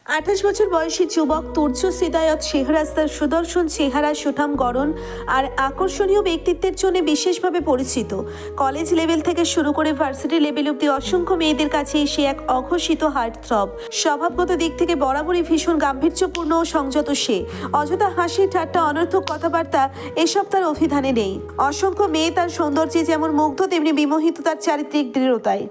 28 বছর বয়সী যুবক তুর্য সিদায়ত শেহরাজ তার সুদর্শন চেহারা, সুঠাম গড়ন আর আকর্ষণীয় ব্যক্তিত্বের জন্য বিশেষভাবে পরিচিত। কলেজ লেভেল থেকে শুরু করে ভার্সিটি লেভেল অব্দি অসংখ্য মেয়েদের কাছে সে এক অঘোষিত হার্টথ্রব। স্বভাবগত দিক থেকে বরাবরই ভীষণ গাম্ভীর্যপূর্ণ ও সংযত সে। অযথা হাসি ঠাট্টা, অনর্থক কথাবার্তা এসব তার অভিধানে নেই। অসংখ্য মেয়ে তার সৌন্দর্যে যেমন মুগ্ধ, তেমনি বিমোহিত তার চারিত্রিক দৃঢ়তায়।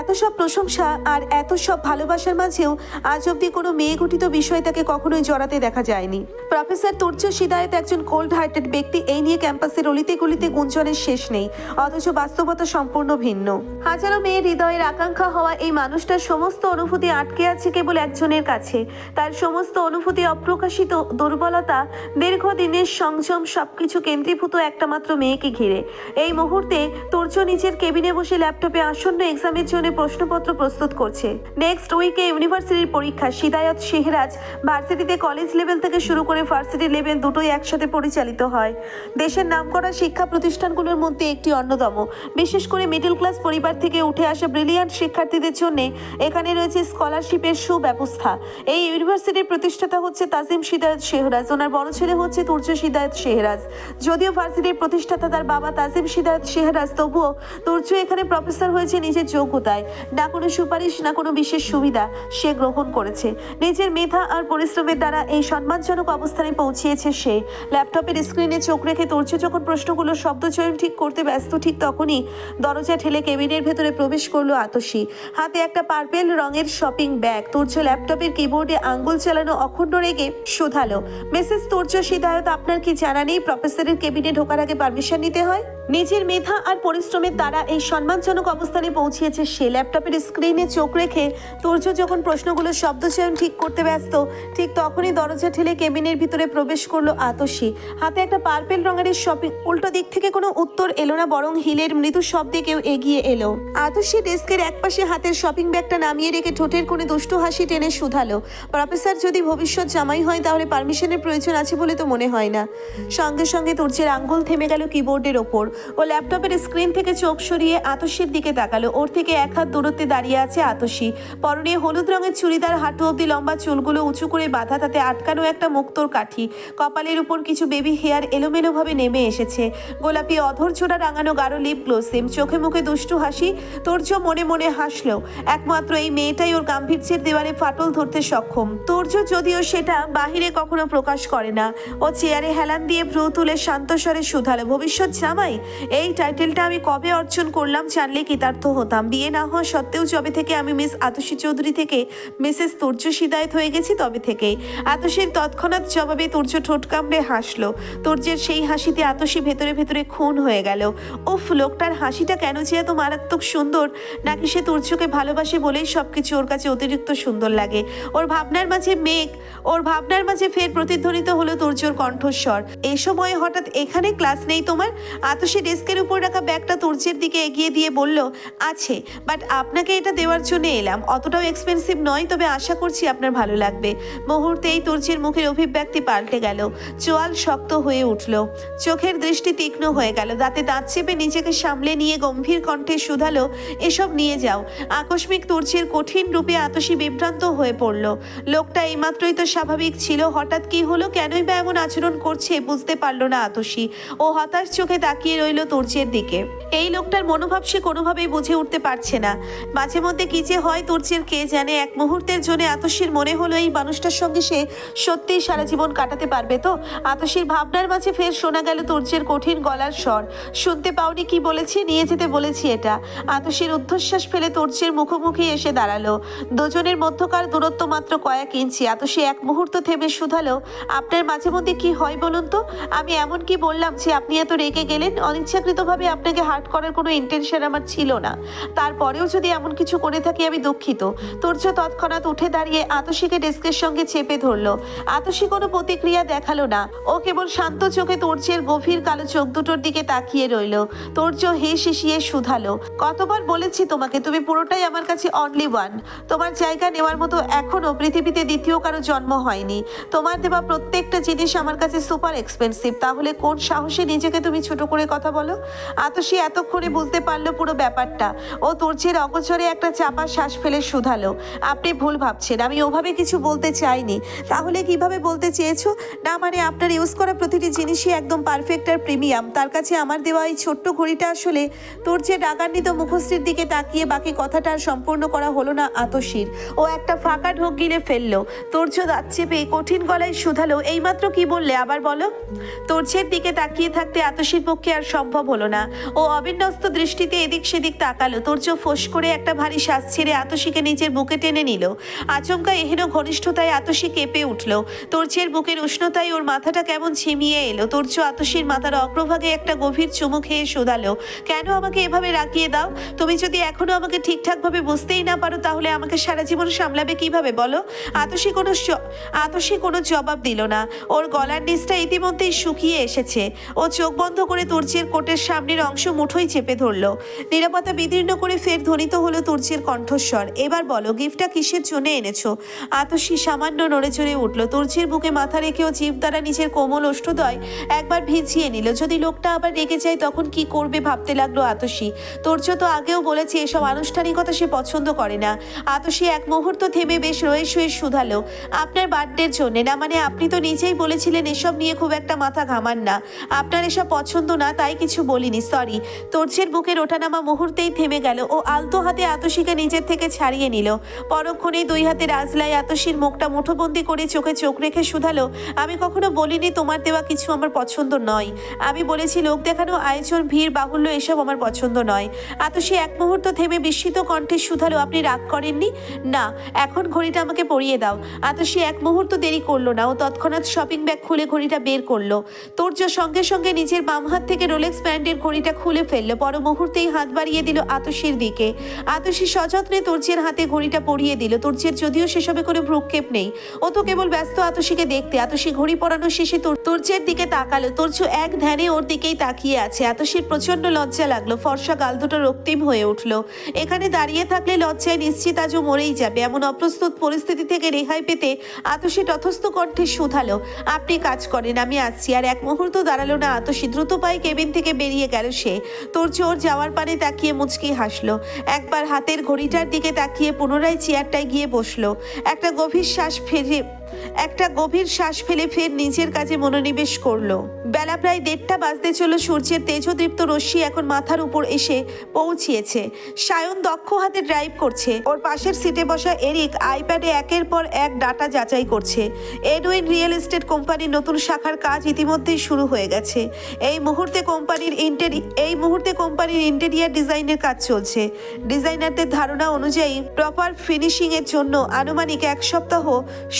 এত সব প্রশংসা আর এত সব ভালোবাসার মাঝেও আজ অব্দি কোনো মেয়ে গঠিত বিষয় তাকে কখনোই জড়াতে দেখা যায়নি। প্রফেসর তুর্য সিদায়ত একজন কোল্ড হার্টেড ব্যক্তি। এই নিয়ে ক্যাম্পাসের অলিতে গলিতে গুঞ্জনের শেষ নেই, অথচ বাস্তবতা সম্পূর্ণ ভিন্ন। হাজারো মেয়ের হৃদয়ের আকাঙ্ক্ষা হওয়া এই মানুষটার সমস্ত অনুভূতি আটকে আছে কেবল একজনের কাছে। তার সমস্ত অনুভূতি, অপ্রকাশিত দুর্বলতা, দীর্ঘদিনের সংযম সবকিছু কেন্দ্রীভূত একটা মাত্র মেয়েকে ঘিরে। এই মুহূর্তে তুর্য নিজের কেবিনে বসে ল্যাপটপে আসন্ন এক্সামের জন্য প্রশ্নপত্র প্রস্তুত করছে। নেক্সট উইকে ইউনিভার্সিটির পরীক্ষা। সিদায়ত শেহরাজ ভার্সিটিতে কলেজ লেভেল থেকে শুরু করে ভার্সিটি লেভেল দুটোই একসাথে পরিচালিত হয়। দেশের নামকরা শিক্ষা প্রতিষ্ঠানগুলোর মধ্যে একটি অন্যতম। বিশেষ করে মিডল ক্লাস পরিবার থেকে উঠে আসা ব্রিলিয়ান্ট শিক্ষার্থীদের জন্য এখানে রয়েছে স্কলারশিপের সুব্যবস্থা। এই ইউনিভার্সিটির প্রতিষ্ঠাতা হচ্ছে তাজিম সিদায়ত শেহরাজ। ওনার বড় ছেলে হচ্ছে তুর্য সিদায়ত শেহরাজ। যদিও ভার্সিটির প্রতিষ্ঠাতা তার বাবা তাজিম সিদায়ত শেহরাজ, তবুও তুর্য এখানে প্রফেসর হয়েছে নিজের যোগ্যতায়। না কোনো সুপারিশ, না কোনো বিশেষ সুবিধা সে গ্রহণ করেছে। নিজের মেধা আর পরিশ্রমের দ্বারা এই সম্মানজনক অবস্থানে পৌঁছিয়েছে সে। ল্যাপটপের স্ক্রিনে চোখ রেখে তুর্য যখন প্রশ্নগুলোর শব্দচয়ন ঠিক করতে ব্যস্ত, ঠিক তখনই দরজা ঠেলে কেবিনের ভেতরে প্রবেশ করলো আতসী। হাতে একটা পার্পেল রঙের শপিং ব্যাগ। তুর্য ল্যাপটপের কিবোর্ডে আঙ্গুল চালানো অখণ্ড রেগে শুধালো, মিসেস তুর্য সিদায়ত, আপনার কি জানা নেই প্রফেসরের কেবিনে ঢোকার আগে পারমিশন নিতে হয়? নিজের মেধা আর পরিশ্রমের দ্বারা এই সম্মানজনক অবস্থানে পৌঁছিয়েছে সে। ল্যাপটপের স্ক্রিনে চোখ রেখে তুর্য যখন প্রশ্নগুলোর শব্দচয়ন ঠিক করতে ব্যস্ত, ঠিক তখনই দরজা ঠেলে কেবিনের ভিতরে প্রবেশ করলো আতসী। হাতে একটা পার্পেল রঙের শপিং। উল্টো দিক থেকে কোনো উত্তর এলো না, বরং হিলের মৃদু শব্দে কেউ এগিয়ে এলো। আতসী ডেস্কের একপাশে হাতের শপিং ব্যাগটা নামিয়ে রেখে ঠোঁটের কোণে দুষ্টু হাসি টেনে শুধালো, প্রফেসর যদি ভবিষ্যৎ জামাই হয় তাহলে পারমিশনের প্রয়োজন আছে বলে তো মনে হয় না। সঙ্গে সঙ্গে তুর্যের আঙ্গুল থেমে গেল কিবোর্ডের ওপর। ও ল্যাপটপের স্ক্রিন থেকে চোখ সরিয়ে আতসীর দিকে তাকালো। ওর থেকে এক হাত দূরত্বে দাঁড়িয়ে আছে আতসী। পরনে হলুদ রঙের চুড়িদার, হাঁটু অব্দি লম্বা চুলগুলো উঁচু করে বাঁধা, তাতে আটকানো একটা মুক্তোর কাঠি। কপালের উপর কিছু বেবি হেয়ার এলোমেলোভাবে নেমে এসেছে। গোলাপি অধর ছোড়া রাঙানো গাঢ় লিপ গ্লোসিম, চোখে মুখে দুষ্টু হাসি। তুর্য মনে মনে হাসলো। একমাত্র এই মেয়েটাই ওর গাম্ভীর্যের দেওয়ালে ফাটল ধরতে সক্ষম। তুর্য যদিও সেটা বাহিরে কখনো প্রকাশ করে না। ও চেয়ারে হেলান দিয়ে ভ্রু তুলে শান্তস্বরে শুধালো, ভবিষ্যৎ জামাই? এই টাইটেলটা আমি কবে অর্জন করলাম জানলে কৃতার্থ হতাম। বিয়ে না হওয়া সত্ত্বেও যবে থেকে আমি মিস আতসী চৌধুরী থেকে মিসেস তুর্য সিদায়ত হয়ে গেছি, তবে থেকেই। আতসীর তৎক্ষণাৎ জবাবে তুর্য ঠোঁট কামড়ে হাসলো। তুর্যের সেই হাসিতে আতসী ভেতরে ভেতরে খুন হয়ে গেল। উফ, লোকটার হাসিটা কেন যে এত মারাত্মক সুন্দর! নাকি সে তুর্যকে ভালোবাসে বলেই সবকিছু ওর কাছে অতিরিক্ত সুন্দর লাগে? ওর ভাবনার মাঝে ফের প্রতিধ্বনিত হলো তুর্যর কণ্ঠস্বর। এ সময় হঠাৎ এখানে ক্লাস নেই তোমার? আতসী ডেস্কের উপর রাখা ব্যাগটা তুর্যের দিকে এগিয়ে দিয়ে বলল, আছে, বাট আপনাকে এটা দেওয়ার জন্য এলাম। অতটাও এক্সপেন্সিভ নয়, তবে আশা করছি আপনার ভালো লাগবে। মুহূর্তেই তুর্যের মুখের অভিব্যক্তি পাল্টে গেল। চোয়াল শক্ত হয়ে উঠল, চোখের দৃষ্টি তীক্ষ্ণ হয়ে গেল। দাঁতে দাঁত চেপে নিজেকে সামলে নিয়ে গম্ভীর কণ্ঠে শুধালো, এসব নিয়ে যাও। আকস্মিক তুর্যের কঠিন রূপে আতসী বিভ্রান্ত হয়ে পড়ল। লোকটা এইমাত্রই তো স্বাভাবিক ছিল, হঠাৎ কি হলো? কেনই বা এমন আচরণ করছে বুঝতে পারলো না আতসী। ও হতাশ চোখে তাকিয়ে রইল তুর্যের দিকে। এই লোকটার মনোভাব সে কোনোভাবেই বুঝে উঠতে পারছে না। মাঝে মধ্যে কি যে হয় তুর্যের কে জানে। এক মুহূর্তের জন্য আতসীর মনে হলো এই মানুষটার সঙ্গে সে সত্যিই সারা জীবন কাটাতে পারবে তো। আতসীর ভাবনার মাঝে ফের শোনা গেল তুর্যের কঠিন গলার স্বর, শুনতে পাওনি কি বলেছি? নিয়ে যেতে বলেছি এটা। আতসীর ঊর্ধ্বশ্বাস ফেলে তুর্যের মুখোমুখি এসে দাঁড়ালো। দুজনের মধ্যকার দূরত্ব মাত্র কয়েক ইঞ্চি। আতসী এক মুহূর্ত থেমে শুধালো, আপনার মাঝে মধ্যে কি হয় বলুন তো? আমি এমন কি বললাম যে আপনি এত রেগে গেলেন? অনিচ্ছাকৃতভাবে আপনাকে হার্ট করার কোনো ইন্টেনশন আমার ছিল না। তারপরেও যদি এমন কিছু করে থাকি আমি দুঃখিত। তুর্য তৎক্ষণাৎ উঠে দাঁড়িয়ে আতসীকে ডেস্কের সঙ্গে চেপে ধরলো। আতসী কোনো প্রতিক্রিয়া দেখালো না। ও কেবল শান্ত চোখে তুর্যের গভীর কালো চোখ দুটোর দিকে তাকিয়ে রইল। তুর্য হেসে শিশিয়ে শুধালো, কতবার বলেছি তোমাকে, তুমি পুরোটাই আমার কাছে অনলি ওয়ান। তোমার জায়গা নেওয়ার মতো এখনো পৃথিবীতে দ্বিতীয় কারো জন্ম হয়নি। তোমার দেওয়া প্রত্যেকটা জিনিস আমার কাছে সুপার এক্সপেন্সিভ। তাহলে কোন সাহসে নিজেকে তুমি ছোট করে কথা বলো? আতসী এতক্ষণে বুঝতে পারলো পুরো ব্যাপারটা। ও তুর্যের অগোচরে একটা চাপা শ্বাস ফেলে শুধালো, আপনি ভুল ভাবছেন। আমি ওভাবে কিছু বলতে চাইনি। তাহলে কিভাবে বলতে চেয়েছো? না মানে আপনার ইউজ করা প্রতিটি জিনিসই একদম পারফেক্ট আর প্রিমিয়াম। তার কাছে আমার দেওয়া এই ছোট্ট ঘড়িটা আসলে তোর যে রাগান্বিত মুখশ্রীর দিকে তাকিয়ে বাকি কথাটা আর সম্পূর্ণ করা হলো না আতশীর। ও একটা ফাঁকা ঢোক গিলে ফেললো। তোর্য দাঁত চেপে কঠিন গলায় শুধালো, এইমাত্র কি বললে আবার বলো? তোর্যের দিকে তাকিয়ে থাকতে আতশীর পক্ষে আর সম্ভব হলো না। ও অবিন্যস্ত দৃষ্টিতে এদিক সেদিক তাকালো। তোর্য ফোঁস করে একটা ভারী শ্বাস ছেড়ে আতশীকে নিজের বুকে টেনে নিল। আচমকা এহেন ঘনিষ্ঠতায় আতশী কেঁপে উঠল। তোর্যের বুকের উষ্ণতায় ওর মাথাটা কেমন ঝিমিয়ে এলো। তোর্য আতশীর মাথার অগ্রভাগে একটা গভীর চুমু খেয়ে শোধালো, কেন আমাকে এভাবে রাখিয়ে দাও? তুমি যদি এখনো আমাকে ঠিকঠাকভাবে বুঝতেই না পারো তাহলে আমাকে সারা জীবন সামলাবে কিভাবে বলো? আতশী কোনো জবাব দিল না। ওর গলার নিচটা ইতিমধ্যেই শুকিয়ে এসেছে। ও চোখ বন্ধ করে তুর্যের কোটের সামনের অংশ মুঠোই চেপে ধরল। নিরাপত্তা বিদীর্ণ করে ফের ধ্বনিত হলো তুর্যের কণ্ঠস্বর, এবার বলো গিফটটা কিসের জন্য এনেছো? আতশী সামান্য নড়ে চড়ে উঠল। তুর্যের বুকে মাথা রেখেও জিভ দ্বারা নিজের কোমল ওষ্ঠদ্বয় একবার ভিজিয়ে নিল। যদি লোকটা আবার রেগে যায় তখন কি করবে ভাবতে লাগলো আতশী। তুর্য তো আগেও বলেছে এসব আনুষ্ঠানিকতা সে পছন্দ করে না। আতশী এক মুহূর্ত থেমে বেশ রয়ে শুয়ে শুধালো, আপনার বার্থডের জন্য? না মানে আপনি তো নিজেই বলেছিলেন এসব নিয়ে খুব একটা মাথা ঘামান না, আপনার এসব পছন্দ না, তাই কিছু বলিনি, সরি। তুর্যের বুকের ওঠানামা মুহূর্তেই থেমে গেল। ও আলতো হাতে আতশীকে নিজের থেকে ছাড়িয়ে নিল। পরক্ষণেই দুই হাতে রাজলাই আতশীর মুখটা মুঠোবন্দি করে চোখে চোখ রেখে শুধালো, আমি কখনো বলিনি তোমার দেওয়া কিছু আমার পছন্দ নয়। আমি বলেছি লোক দেখানো, আয়োজন, ভিড়, বাহুল্য এসব আমার পছন্দ নয়। আতশী এক মুহূর্ত থেমে বিস্মিত কণ্ঠে শুধালো, আপনি রাগ করেননি? না, এখন ঘড়িটা আমাকে পরিয়ে দাও। আতশী এক মুহূর্ত দেরি করলো না। ও তৎক্ষণাৎ শপিং ব্যাগ খুলে ঘড়িটা বের করলো। তুর্য সঙ্গে সঙ্গে নিজের বাম হাত থেকে রোলেক্স ব্র্যান্ডের ঘড়িটা খুলে ফেললো। পর মুহূর্তেই হাত বাড়িয়ে দিল আতশীর দিকে। আতশী সযত্নে তুর্যের হাতে ঘড়িটা পরিয়ে দিল। তুর্যের যদিও সেসবে কোনো ভ্রুক্ষেপ নেই, ও তো কেবল ব্যস্ত আতশীকে দেখতে। আতশী ঘড়ি পরানো শেষে তুর্যের দিকে তাকালো। তুর্য এক ধ্যানে ওর দিকেই তাকিয়ে আছে। আতশীর প্রচন্ড লজ্জা লাগলো। ফর্সা গাল দুটো রক্তিম হয়ে উঠলো। এখানে দাঁড়িয়ে থাকলে লজ্জায় নিশ্চিত আজও মরেই যাবে। এমন অপ্রস্তুত পরিস্থিতি থেকে রেহাই পেতে আতশী তথস্থ কণ্ঠে শুধালো, আপনি কাজ করেন, আমি আসছি। আর এক মুহূর্ত দাঁড়ালো না আতশী। দ্রুত পায়ে কেবিন থেকে বেরিয়ে গেল সে। তুর্য ওর যাওয়ার পানে তাকিয়ে মুচকি হাসলো। একবার হাতের ঘড়িটার দিকে তাকিয়ে পুনরায় চেয়ারটায় গিয়ে বসলো। একটা গভীর শ্বাস ফেলে ফের নিজের কাজে মনোনিবেশ করলো। বেলা প্রায় 1:30 বাজতে চলো। সূর্যের তেজদীপ্ত রশ্মি এখন মাথার উপর এসে পৌঁছিয়েছে। সায়ন দক্ষ হাতে ড্রাইভ করছে। ওর পাশের সিটে বসা এরিক আইপ্যাডে একের পর এক ডাটা যাচাই করছে। এডউইন রিয়েল এস্টেট কোম্পানির নতুন শাখার কাজ ইতিমধ্যেই শুরু হয়ে গেছে। এই মুহূর্তে কোম্পানির ইন্টেরিয়ার ডিজাইনের কাজ চলছে। ডিজাইনারদের ধারণা অনুযায়ী প্রপার ফিনিশিং এর জন্য আনুমানিক 1 সপ্তাহ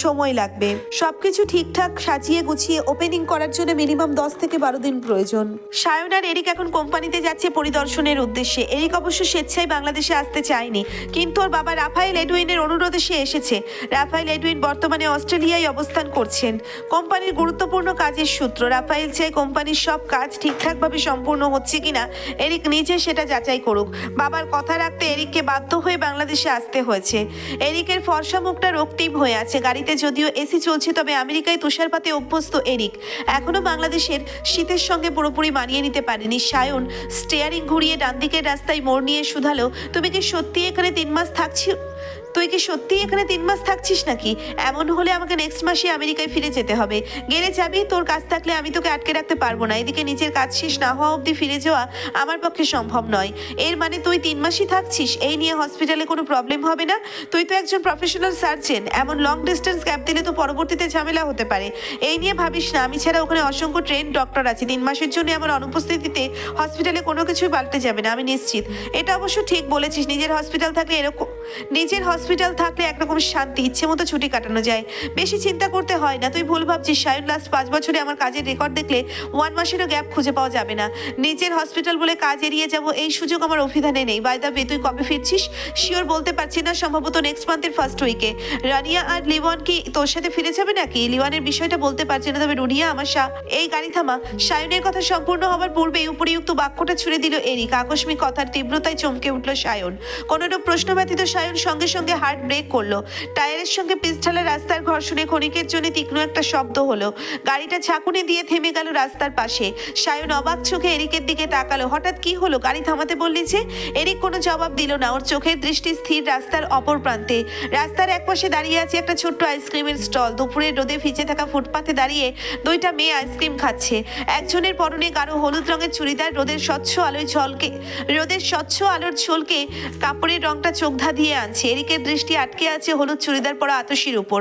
সময় লাগবে। সবকিছু ঠিকঠাক সাজিয়ে গুছিয়ে ওপেনিং করার জন্য মিনিমাম 10 থেকে 12 দিন প্রয়োজন। সায়ন আর এরিক এখন কোম্পানিতে যাচ্ছে পরিদর্শনের উদ্দেশ্যে। এরিক অবশ্য স্বেচ্ছায় বাংলাদেশে আসতে চায়নি, কিন্তু ওর বাবা রাফায়েল এডউইনের অনুরোধে সে এসেছে। রাফায়েল এডউইন বর্তমানে অস্ট্রেলিয়ায় অবস্থান করছেন। কোম্পানির গুরুত্বপূর্ণ কাজের সূত্র। রাফায়েল চায় কোম্পানির সব কাজ ঠিকঠাকভাবে সম্পূর্ণ হচ্ছে কিনা এরিক নিজে সেটা যাচাই করুক। বাবার কথা রাখতে এরিককে বাধ্য হয়ে বাংলাদেশে আসতে হয়েছে। এরিকের ফর্সা মুখটা রক্তিম হয়ে আছে। গাড়িতে যদিও এসি চলছে, তবে আমেরিকায় তুষারপাতে অভ্যস্ত এরিক এখনো বাংলাদেশের শীতের সঙ্গে পুরোপুরি মানিয়ে নিতে পারেনি। সায়ন স্টিয়ারিং ঘুরিয়ে ডান দিকের রাস্তায় মোড় নিয়ে শুধালো, তুমি কি সত্যি এখানে 3 মাস থাকছি? তুই কি সত্যি এখানে 3 মাস থাকছিস নাকি? এমন হলে আমাকে নেক্সট মাসে আমেরিকায় ফিরে যেতে হবে। গেলে যাবি, তোর কাজ থাকলে আমি তোকে আটকে রাখতে পারবো না। এদিকে নিজের কাজ শেষ না হওয়া অবধি ফিরে যাওয়া আমার পক্ষে সম্ভব নয়। এর মানে তুই 3 মাসই থাকছিস? এই নিয়ে হসপিটালে কোনো প্রবলেম হবে না? তুই তো একজন প্রফেশনাল সার্জন। এমন লং ডিস্টেন্স গ্যাপ দিলে তো পরবর্তীতে ঝামেলা হতে পারে। এই নিয়ে ভাবিস না, আমি ছাড়া ওখানে অসংখ্য ট্রেন ডক্টর আছে। 3 মাসের জন্য আমার অনুপস্থিতিতে হসপিটালে কোনো কিছুই পাল্টে যাবে না, আমি নিশ্চিত। এটা অবশ্য ঠিক বলেছিস। নিজের হসপিটাল থাকলে একরকম শান্তি, ইচ্ছে মতো ছুটি কাটানো যায়। বেশি চিন্তা করতে হয় না। তুই ভুল ভাবছিস সায়ন। লাস্ট 5 বছরে আমার কাজের রেকর্ড দেখলে 1 মাসেরও গ্যাপ খুঁজে পাওয়া যাবে না। নিজের হসপিটাল বলে কাজ এড়িয়ে যাবো এই সুযোগ আমার অভিধানে নেই। বাই দ্য ওয়ে, তুই কবে ফিরছিস? শিওর বলতে পারছি না, সম্ভবত নেক্সট মান্থের ফার্স্ট উইকে। রানিয়া আর লিওয়ান কি তোর সাথে ফিরে যাবে নাকি? লিওয়ানের বিষয়টা বলতে পারছি না, তবে রুনিয়া আমার এই গাড়ি থামা। সায়নের কথা সম্পূর্ণ হবার পূর্বেই উপরিউক্ত বাক্যটা ছুড়ে দিল এরিক। আকস্মিক কথার তীব্রতায় চমকে উঠল সায়ন। কোনোরূপ প্রশ্ন ব্যতীত সায়ন সায়ন সঙ্গে সঙ্গে হার্ট ব্রেক করলো। টায়ারের সঙ্গে পিছঢালা রাস্তার ঘর্ষণে ক্ষণিকের জন্য তীক্ষ্ণ একটা শব্দ হলো। গাড়িটা ঝাঁকুনি দিয়ে থেমে গেল রাস্তার পাশে। সায়ন অবাক চোখে এরিকের দিকে তাকালো। হঠাৎ কি হলো? গাড়ি থামাতে বললি যে? এরিক কোনো জবাব দিল না। ওর চোখের দৃষ্টি স্থির রাস্তার অপর প্রান্তে। রাস্তার একপাশে দাঁড়িয়ে আছে একটা ছোট্ট আইসক্রিমের স্টল। দুপুরের রোদে ভিজে থাকা ফুটপাতে দাঁড়িয়ে দুইটা মেয়ে আইসক্রিম খাচ্ছে। একজনের পরনে গাঢ় হলুদ রঙের চুড়িদার। রোদের স্বচ্ছ আলোর ঝলকে কাপড়ের রংটা চোখ ধাঁধিয়ে আনছে। এরিকের দৃষ্টি আটকে আছে হলুদ চুড়িদার পরা আতশীর উপর।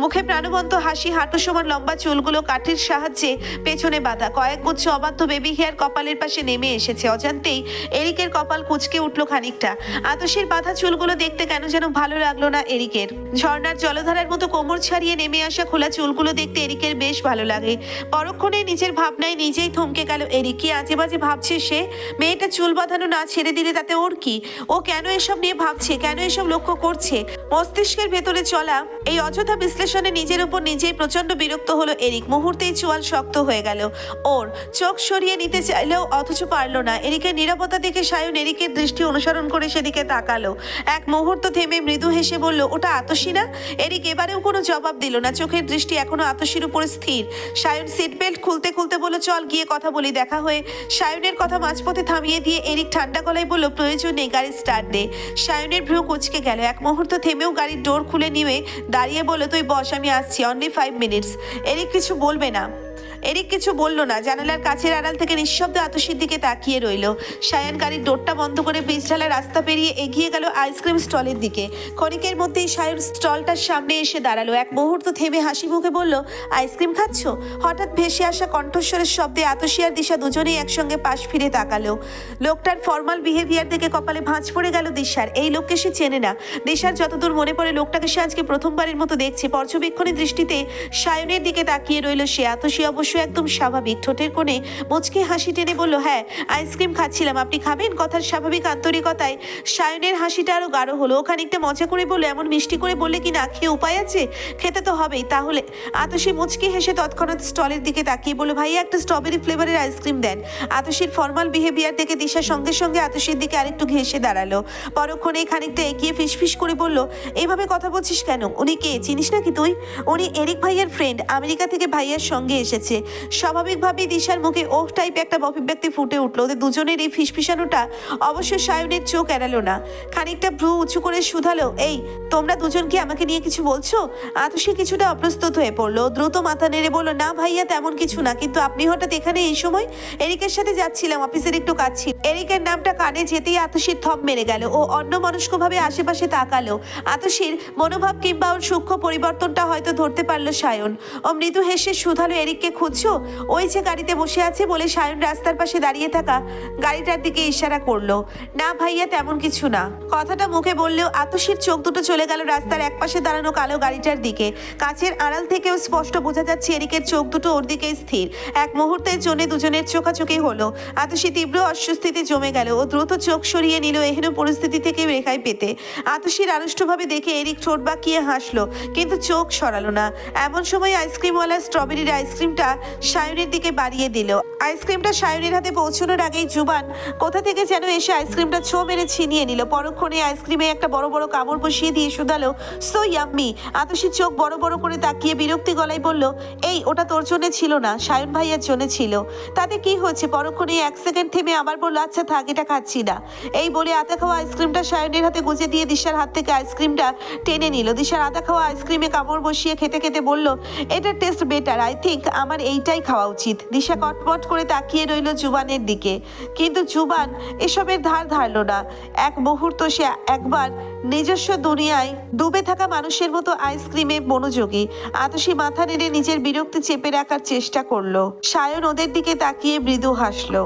মুখে প্রাণবন্ত হাসি। হাঁটু সমান লম্বা চুলগুলো কাঠির সাহায্যে পেছনে বাঁধা। কয়েক গুচ্ছ অবাধ্য বেবি হেয়ার কপালের পাশে নেমে এসেছে। অজান্তেই এরিকের কপাল কুঁচকে উঠল খানিকটা। আতশীর বাঁধা চুলগুলো দেখতে কেন যেন ভালো লাগলো না এরিকের। ঝর্ণার জলধারার মতো কোমর ছাড়িয়ে নেমে আসা খোলা চুলগুলো দেখতে এরিকের বেশ ভালো লাগে। পরক্ষণে নিজের ভাবনায় নিজেই থমকে গেল এরিক। কি আজে বাজে ভাবছে সে? মেয়েটা চুল বাঁধানো না ছেড়ে দিলে তাতে ওর কি? ও কেন এসব নিয়ে ভাবছে? কেন এসব লক্ষ্য করছে? মস্তিষ্কের ভেতরে চলা এই অযথা বিশ্লেষণে নিজের উপর নিজেই প্রচন্ড বিরক্ত হলো এরিক। মুহূর্তেই চোয়াল শক্ত হয়ে গেল ওর। চোখ সরিয়ে নিতে চাইলেও অথচ পারলো না। এরিকের নীরবতা দেখে সায়ন এরিকের দৃষ্টি অনুসরণ করে সেদিকে তাকালো। এক মুহূর্ত থেমে মৃদু হেসে বলল, ওটা আতশী না? এরিক এবারেও কোনো জবাব দিল না। চোখের দৃষ্টি এখনো আতশীর উপর স্থির। সায়ন সিট বেল্ট খুলতে খুলতে বলল, চল গিয়ে কথা বলি। দেখা হয়ে সায়নের কথা মাঝপথে থামিয়ে দিয়ে এরিক ঠান্ডা গলায় বলল, প্রয়োজন নেই, গাড়ি স্টার্ট দে। সায়নের ভ্রু কুঁচকে গেল। এক মুহূর্ত থেমেও গাড়ির ডোর খুলে নিয়ে দাঁড়িয়ে বলল, তুই বস, আমি আসছি, অনলি 5 মিনিটস। এরিক কিছু বলল না। জানালার কাছের আড়াল থেকে নিঃশব্দে আতশীর দিকে তাকিয়ে রইল। সায়ান গাড়ির ডোরটা বন্ধ করে পিছঢালা রাস্তা পেরিয়ে এগিয়ে গেল আইসক্রিম স্টলের দিকে। ক্ষণিকের মধ্যেই সায়ন স্টলটার সামনে এসে দাঁড়ালো। এক মুহূর্ত থেমে হাসি মুখে বলল, আইসক্রিম খাচ্ছ? হঠাৎ ভেসে আসা কণ্ঠস্বরের শব্দে আতশী আর দিশা দুজনেই একসঙ্গে পাশ ফিরে তাকালো। লোকটার ফর্মাল বিহেভিয়ার দেখে কপালে ভাঁজ পড়ে গেল দিশার। এই লোককে সে চেনে না। দিশার যতদূর মনে পড়ে লোকটাকে সে আজকে প্রথমবারের মতো দেখছে। পর্যবেক্ষণী দৃষ্টিতে সায়নের দিকে তাকিয়ে রইল সে। আতশী অবশ্য একদম স্বাভাবিক। ঠোঁটের কোণে মুচকি হাসি টেনে বলল, হ্যাঁ আইসক্রিম খাচ্ছিলাম, আপনি খাবেন? কথার স্বাভাবিক আন্তরিকতায় সায়নের হাসিটা আরো গাঢ় হলো। খানিকটা মজা করে বলল, এমন মিষ্টি করে বললে কি না খেয়ে উপায় আছে? খেতে তো হবেই। তাহলে? আতশী মুচকি হেসে তৎক্ষণাৎ স্টলের দিকে তাকিয়ে বলল, ভাইয়া একটা স্ট্রবেরি ফ্লেভারের আইসক্রিম দেন। আতশীর ফর্মাল বিহেভিয়ার দেখে দিশা সঙ্গে সঙ্গে আতশীর দিকে আরেকটু ঘেঁষে দাঁড়ালো। পরক্ষণে খানিকটা এগিয়ে ফিসফিস করে বলল, এইভাবে কথা বলছিস কেন? উনি কে, চিনিস নাকি তুই? উনি এরিক ভাইয়ার ফ্রেন্ড, আমেরিকা থেকে ভাইয়ার সঙ্গে এসেছে। স্বাভাবিকভাবেই দিশার মুখে ওহ টাইপ একটা অভিব্যক্তি ফুটে উঠলো। ওদের দুজনের এই ফিসফিসানোটা অবশ্য সায়নের চোখ এড়ালো না। খানিকটা ভ্রু উঁচু করে শুধালো, এই তোমরা দুজন কি আমাকে নিয়ে কিছু বলছো? আতশী কিছুটা অপ্রস্তুত হয়ে পড়লো। দ্রুত মাথা নেড়ে বলল, না ভাইয়া তেমন কিছু না, কিন্তু আপনি হঠাৎ এখানে এই সময়? এরিকের সাথে যাচ্ছিলাম, অফিসের একটু কাজ ছিল। এরিকের নামটা কানে যেতেই আতশীর থম মেরে গেল। ও অন্যমনস্কভাবে আশেপাশে তাকালো। আতশীর মনোভাব কিংবা ওর সূক্ষ্ম পরিবর্তনটা হয়তো ধরতে পারলো সায়ন। ও মৃদু হেসে শুধালো, এরিককে খুঁজছো? ওই যে গাড়িতে বসে আছে বলে সায়ন রাস্তার পাশে দাঁড়িয়ে থাকা গাড়িটার দিকে ইশারা করলো। না ভাইয়া তেমন কিছু না। কথাটা মুখে বললেও আতশীর চোখ দুটো চলে গেল রাস্তার একপাশে দাঁড়ানো কালো গাড়িটার দিকে। কাছের আড়াল থেকেও স্পষ্ট বোঝা যাচ্ছে এরিকের চোখ দুটো ওর দিকে স্থির। এক মুহূর্তের জন্য দুজনের চোখাচোখি হলো। আতশী তীব্র অস্বস্তিতে জমে গেল। ও দ্রুত চোখ সরিয়ে নিল এহেন পরিস্থিতি থেকে রেহাই পেতে। আতশীর আড়ষ্টভাবে দেখে এরিক ঠোঁট বাঁকিয়ে হাসলো, কিন্তু চোখ সরালো না। এমন সময় আইসক্রিমওয়ালা স্ট্রবেরির আইসক্রিমটা সায়নের দিকে বাড়িয়ে দিল। আইসক্রিমটা সায়নের হাতে পৌঁছানোর আগেই জুবান কোথা থেকে যেন এসে আইসক্রিমটা ছো মেরে ছিনিয়ে নিল। পরক্ষণে আইসক্রিমে একটা বড় বড় কামড় বসিয়ে দিয়ে শুধালো, সো ইয়াম্মি। আতশী চোখ বড় বড় করে তাকিয়ে বিরক্তি গলায় বলল, এই ওটা তোর জন্য ছিল না, সায়ন ভাইয়ার জন্য ছিল। তাতে কি হয়েছে? পরক্ষণে 1 সেকেন্ড থেমে আবার বলল, আচ্ছা থাক, এটা খাচ্ছি না। এই বলে আতা খাওয়া আইসক্রিমটা সায়নের হাতে গুজে দিয়ে দিশার হাত থেকে আইসক্রিমটা টেনে নিল। দিশার আতা খাওয়া আইসক্রিমে কামড় বসিয়ে খেতে খেতে বলল, এটার টেস্ট বেটার, আই থিঙ্ক আমার এইটাই খাওয়া উচিত। দিশা কটমট করে তাকিয়ে রইল জুবানের দিকে, কিন্তু জুবান এসবের ধার ধারলো না। এক মুহূর্ত সে একবার নিজস্ব দুনিয়ায় ডুবে থাকা মানুষের মতো আইসক্রিমে মনোযোগী। আতশী মাথা নেড়ে নিজের বিরক্তি চেপে রাখার চেষ্টা করলো। সায়ন ওদের দিকে তাকিয়ে মৃদু হাসলো।